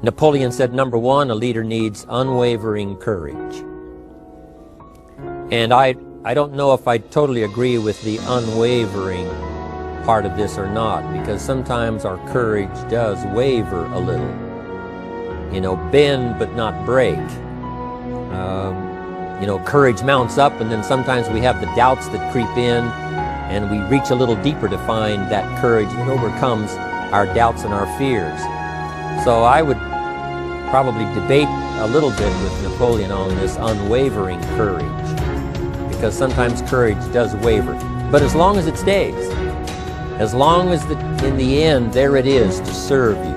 Napoleon said, number one, a leader needs unwavering courage. And I don't know if I totally agree with the unwavering part of this or not, because sometimes our courage does waver a little. You know, bend but not break. You know, courage mounts up, and then sometimes we have the doubts that creep in, and we reach a little deeper to find that courage that overcomes our doubts and our fears. So I would probably debate a little bit with Napoleon on this unwavering courage, because sometimes courage does waver. But as long as it stays, as long as in the end there it is to serve you,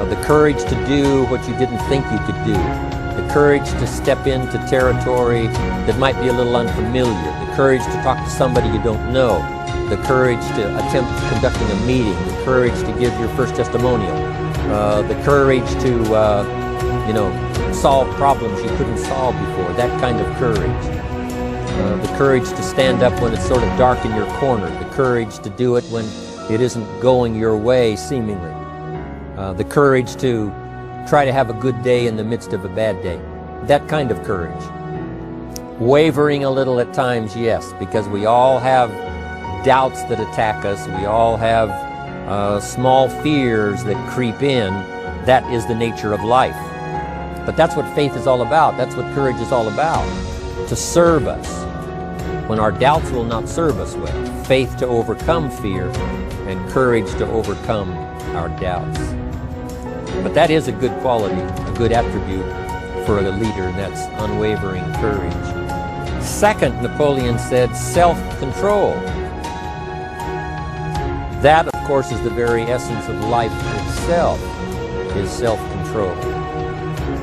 the courage to do what you didn't think you could do, the courage to step into territory that might be a little unfamiliar, the courage to talk to somebody you don't know, the courage to attempt conducting a meeting, the courage to give your first testimonial, the courage to, you know, solve problems you couldn't solve before, that kind of courage. The courage to stand up when it's sort of dark in your corner, the courage to do it when it isn't going your way, seemingly. The courage to try to have a good day in the midst of a bad day. That kind of courage. Wavering a little at times, yes, because we all have doubts that attack us. We all have small fears that creep in. That is the nature of life. But that's what faith is all about. That's what courage is all about. To serve us when our doubts will not serve us well. Faith to overcome fear, and courage to overcome our doubts. But that is a good quality, a good attribute for a leader, and that's unwavering courage. Second, Napoleon said, self-control. That, of course, is the very essence of life itself, is self-control.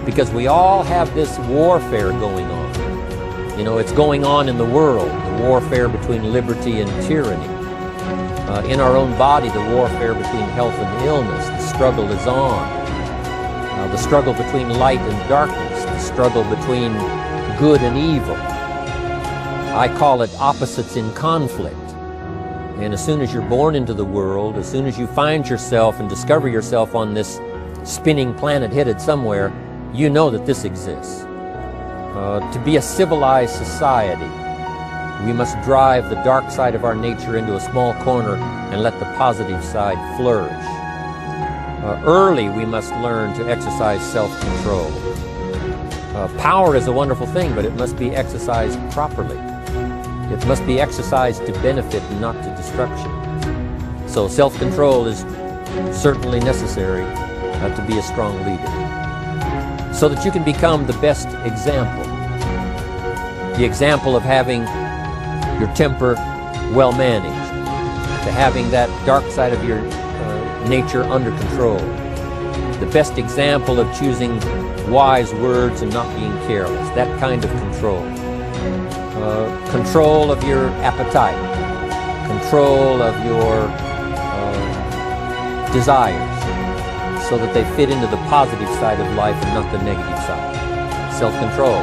Because we all have this warfare going on. You know, it's going on in the world, the warfare between liberty and tyranny. In our own body, the warfare between health and illness, the struggle is on. The struggle between light and darkness, the struggle between good and evil. I call it opposites in conflict. And as soon as you're born into the world, as soon as you find yourself and discover yourself on this spinning planet headed somewhere, you know that this exists. To be a civilized society, we must drive the dark side of our nature into a small corner and let the positive side flourish. Early, we must learn to exercise self-control. Power is a wonderful thing, but it must be exercised properly. It must be exercised to benefit and not to destruction. So self-control is certainly necessary to be a strong leader, so that you can become the best example. The example of having your temper well managed, to having that dark side of your nature under control. The best example of choosing wise words and not being careless, that kind of control. Control of your appetite, control of your desires, so that they fit into the positive side of life and not the negative side. Self-control,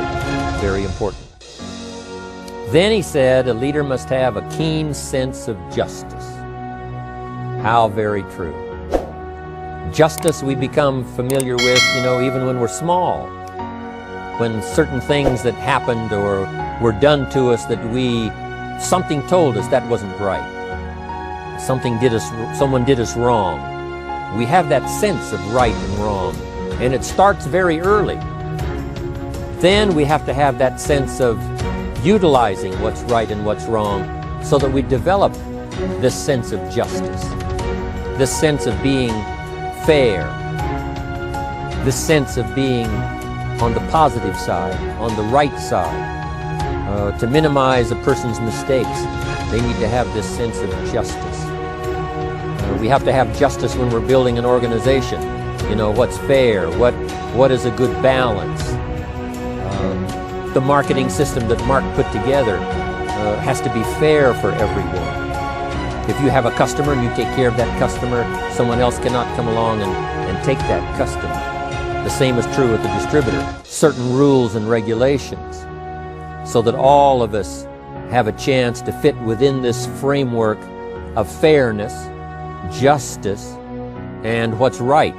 very important. Then he said, a leader must have a keen sense of justice. How very true. Justice we become familiar with, you know, even when we're small. When certain things that happened or were done to us that something told us that wasn't right. Someone did us wrong. We have that sense of right and wrong, and it starts very early. Then we have to have that sense of utilizing what's right and what's wrong, so that we develop this sense of justice, this sense of being fair, this sense of being on the positive side, on the right side. To minimize a person's mistakes, they need to have this sense of justice. We have to have justice when we're building an organization. You know, what's fair, what is a good balance. The marketing system that Mark put together has to be fair for everyone. If you have a customer and you take care of that customer, someone else cannot come along and take that customer. The same is true with the distributor. Certain rules and regulations, so that all of us have a chance to fit within this framework of fairness, justice, and what's right.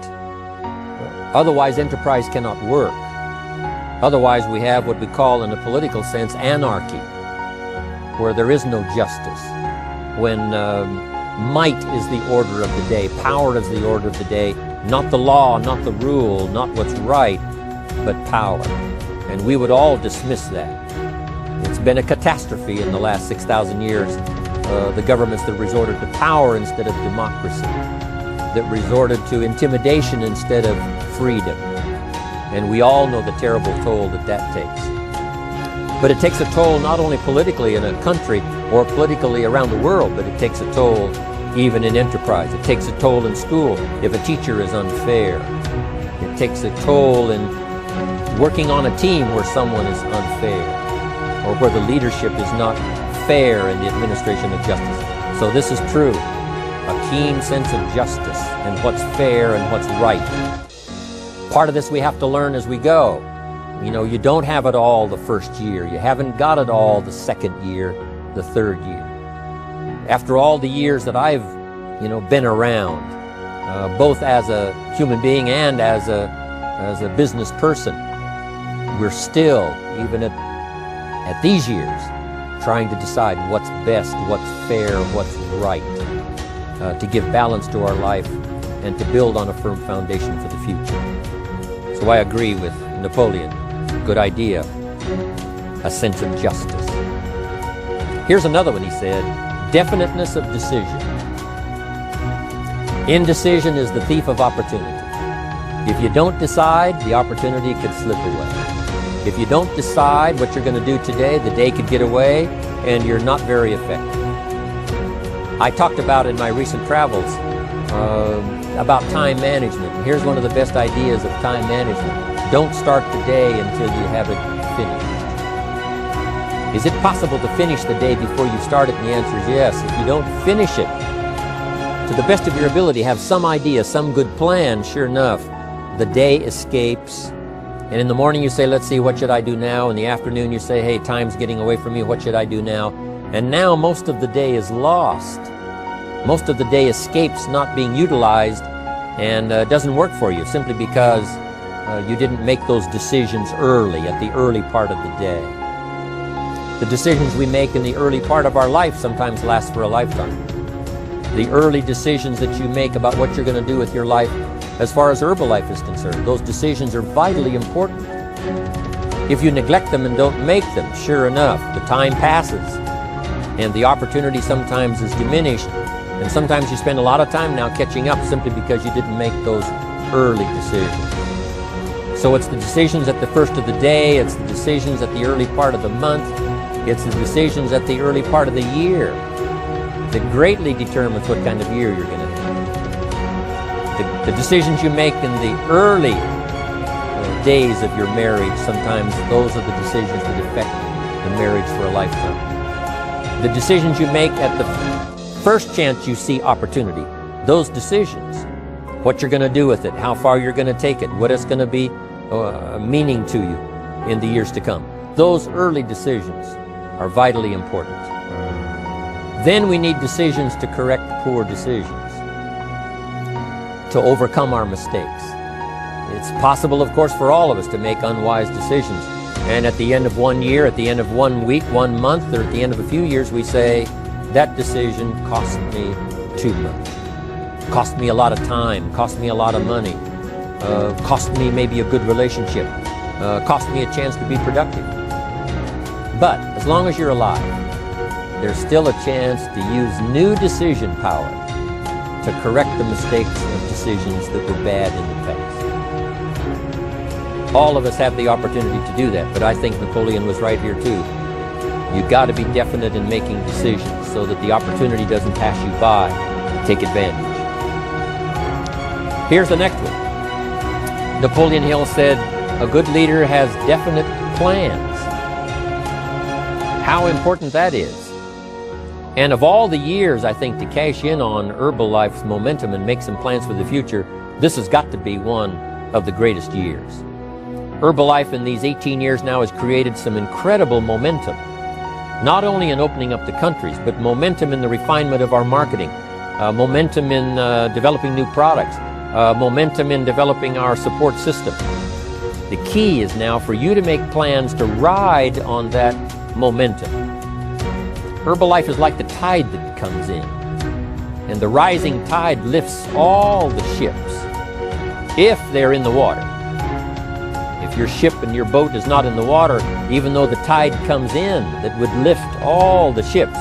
Otherwise, enterprise cannot work. Otherwise, we have what we call, in a political sense, anarchy, where there is no justice, when might is the order of the day, power is the order of the day, not the law, not the rule, not what's right, but power. And we would all dismiss that. It's been a catastrophe in the last 6,000 years, the governments that resorted to power instead of democracy, that resorted to intimidation instead of freedom. And we all know the terrible toll that that takes. But it takes a toll not only politically in a country or politically around the world, but it takes a toll even in enterprise. It takes a toll in school if a teacher is unfair. It takes a toll in working on a team where someone is unfair, or where the leadership is not fair in the administration of justice. So this is true. A keen sense of justice and what's fair and what's right. Part of this we have to learn as we go. You know, you don't have it all the first year. You haven't got it all the second year, the third year. After all the years that I've, been around, both as a human being and as a business person, we're still, even at these years, trying to decide what's best, what's fair, what's right, to give balance to our life and to build on a firm foundation for the future. So I agree with Napoleon. Good idea. A sense of justice. Here's another one he said. Definiteness of decision. Indecision is the thief of opportunity. If you don't decide, the opportunity could slip away. If you don't decide what you're going to do today, the day could get away and you're not very effective. I talked about in my recent travels about time management. And here's one of the best ideas of time management. Don't start the day until you have it finished. Is it possible to finish the day before you start it? And the answer is yes. If you don't finish it to the best of your ability, have some idea, some good plan, sure enough, the day escapes. And in the morning you say, let's see, what should I do now? In the afternoon you say, hey, time's getting away from me, what should I do now? And now most of the day is lost. Most of the day escapes not being utilized and doesn't work for you simply because you didn't make those decisions early, at the early part of the day. The decisions we make in the early part of our life sometimes last for a lifetime. The early decisions that you make about what you're going to do with your life as far as Herbalife is concerned, those decisions are vitally important. If you neglect them and don't make them, sure enough, the time passes and the opportunity sometimes is diminished, and sometimes you spend a lot of time now catching up simply because you didn't make those early decisions. So it's the decisions at the first of the day, it's the decisions at the early part of the month, it's the decisions at the early part of the year that greatly determines what kind of year you're going to have. The decisions you make in the early days of your marriage, sometimes those are the decisions that affect the marriage for a lifetime. The decisions you make at the first chance you see opportunity, those decisions, what you're going to do with it, how far you're going to take it, what it's going to be meaning to you in the years to come. Those early decisions are vitally important. Then we need decisions to correct poor decisions, to overcome our mistakes. It's possible, of course, for all of us to make unwise decisions. And at the end of 1 year, at the end of 1 week, 1 month, or at the end of a few years, we say, that decision cost me too much. Cost me a lot of time, cost me a lot of money, cost me maybe a good relationship, cost me a chance to be productive. But as long as you're alive, there's still a chance to use new decision power to correct the mistakes of decisions that were bad in the past. All of us have the opportunity to do that, but I think Napoleon was right here too. You've got to be definite in making decisions so that the opportunity doesn't pass you by. Take advantage. Here's the next one. Napoleon Hill said, a good leader has definite plans. How important that is. And of all the years, I think, to cash in on Herbalife's momentum and make some plans for the future, this has got to be one of the greatest years. Herbalife in these 18 years now has created some incredible momentum, not only in opening up the countries, but momentum in the refinement of our marketing, momentum in developing new products, momentum in developing our support system. The key is now for you to make plans to ride on that momentum. Herbalife is like the tide that comes in, and the rising tide lifts all the ships if they're in the water. If your ship and your boat is not in the water, even though the tide comes in that would lift all the ships,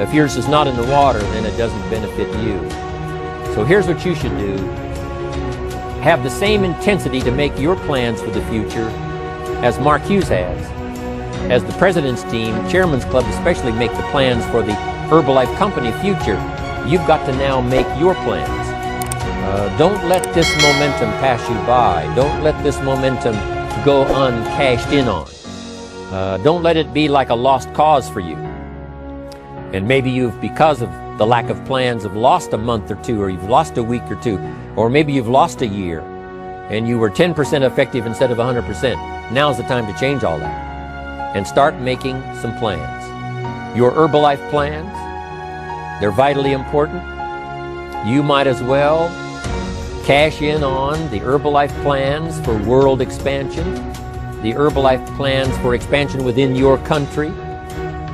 if yours is not in the water, then it doesn't benefit you. So here's what you should do. Have the same intensity to make your plans for the future as Mark Hughes has. As the President's team, Chairman's Club especially, make the plans for the Herbalife Company future, you've got to now make your plans. Don't let this momentum pass you by. Don't let this momentum go uncashed in on. Don't let it be like a lost cause for you. And maybe you've, because of the lack of plans, have lost a month or two, or you've lost a week or two, or maybe you've lost a year, and you were 10% effective instead of 100%. Now's the time to change all that and start making some plans. Your Herbalife plans, they're vitally important. You might as well cash in on the Herbalife plans for world expansion, the Herbalife plans for expansion within your country,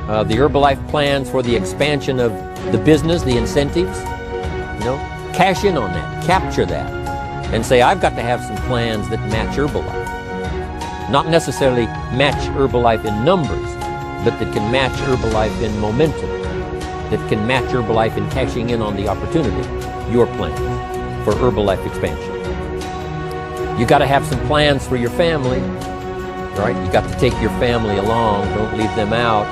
the Herbalife plans for the expansion of the business, the incentives. Cash in on that, capture that, and say, I've got to have some plans that match Herbalife. Not necessarily match Herbalife in numbers, but that can match Herbalife in momentum, that can match Herbalife in cashing in on the opportunity, your plan for Herbalife expansion. You got to have some plans for your family, right? You got to take your family along, don't leave them out.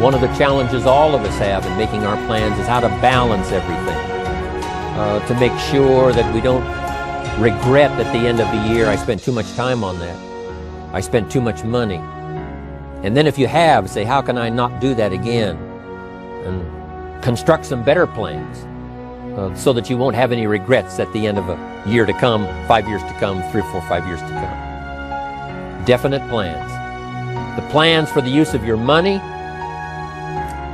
One of the challenges all of us have in making our plans is how to balance everything, to make sure that we don't regret at the end of the year, I spent too much time on that, I spent too much money. And then if you have, say, how can I not do that again? And construct some better plans so that you won't have any regrets at the end of a year to come, 5 years to come, 3, 4, 5 years to come. Definite plans. The plans for the use of your money.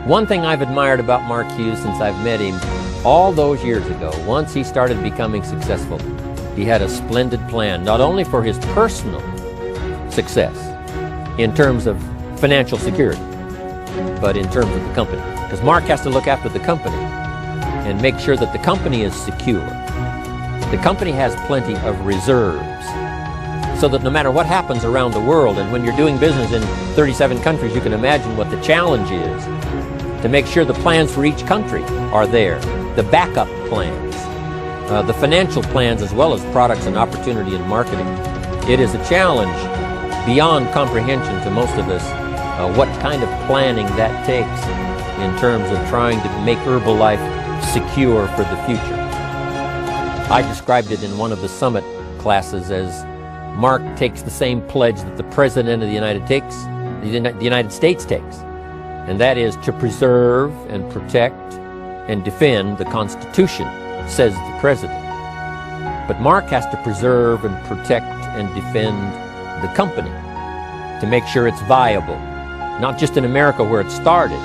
One thing I've admired about Mark Hughes since I've met him all those years ago, once he started becoming successful, he had a splendid plan, not only for his personal success in terms of financial security, but in terms of the company. Because Mark has to look after the company and make sure that the company is secure. The company has plenty of reserves, so that no matter what happens around the world, and when you're doing business in 37 countries, you can imagine what the challenge is to make sure the plans for each country are there, the backup plans, the financial plans, as well as products and opportunity and marketing. It is a challenge beyond comprehension to most of us what kind of planning that takes in terms of trying to make Herbalife secure for the future. I described it in one of the summit classes as Mark takes the same pledge that the President of the United States takes, and that is to preserve and protect and defend the Constitution, says the President. But Mark has to preserve and protect and defend the company to make sure it's viable, not just in America where it started,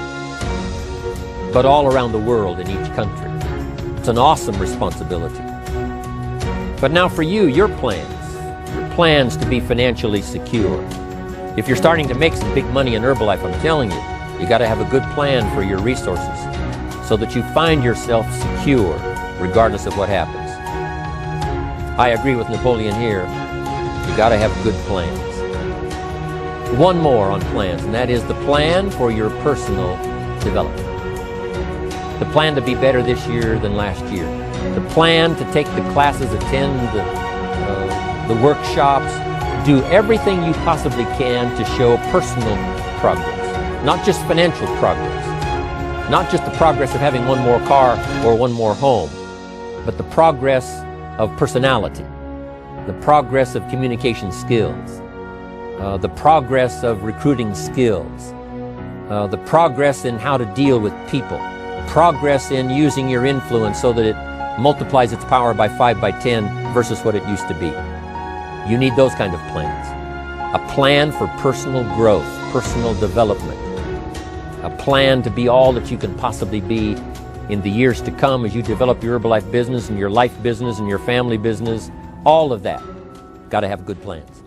but all around the world in each country. It's an awesome responsibility. But now for you, your plans to be financially secure. If you're starting to make some big money in Herbalife, I'm telling you, you got to have a good plan for your resources so that you find yourself secure regardless of what happens. I agree with Napoleon here. You got to have good plans. One more on plans, and that is the plan for your personal development. The plan to be better this year than last year. The plan to take the classes, attend the workshops, do everything you possibly can to show personal progress, not just financial progress, not just the progress of having one more car or one more home, but the progress of personality, the progress of communication skills, the progress of recruiting skills, the progress in how to deal with people, progress in using your influence so that it multiplies its power by 5 by 10 versus what it used to be. You need those kind of plans. A plan for personal growth, personal development. A plan to be all that you can possibly be in the years to come as you develop your Herbalife business and your life business and your family business, all of that. Got to have good plans.